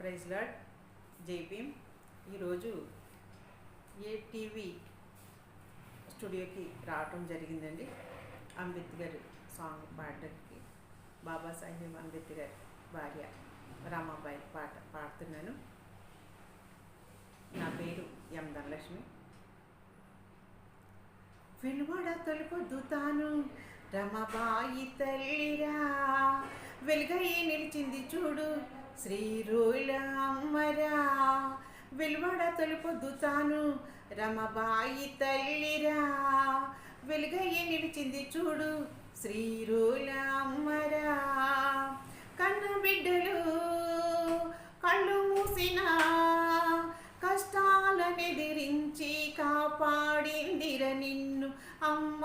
Praise lord. జై భీమ్. ఈరోజు ATV స్టూడియోకి రావటం జరిగిందండి. అంబేద్కర్ సాంగ్ పాడడానికి బాబాసాహెబ్ అంబేద్కర్ భార్య రామాబాయి పాట పాడుతున్నాను. నా పేరు ఎం ధనలక్ష్మి. వెలువడ తొలిపొద్దుతాను రమాబాయి తల్లిరా, వెలుగయ్యి నిలిచింది చూడు శ్రీరులమ్మరా. వెలువడ తొలిపొద్దుతాను రమాబాయి తల్లిరా, వెలుగయ్యి నిలిచింది చూడు శ్రీరులమ్మరా. కన్న బిడ్డలు కళ్ళు మూసిన కష్టాలనెదిరించి కాపాడిందిర నిన్ను అమ్మ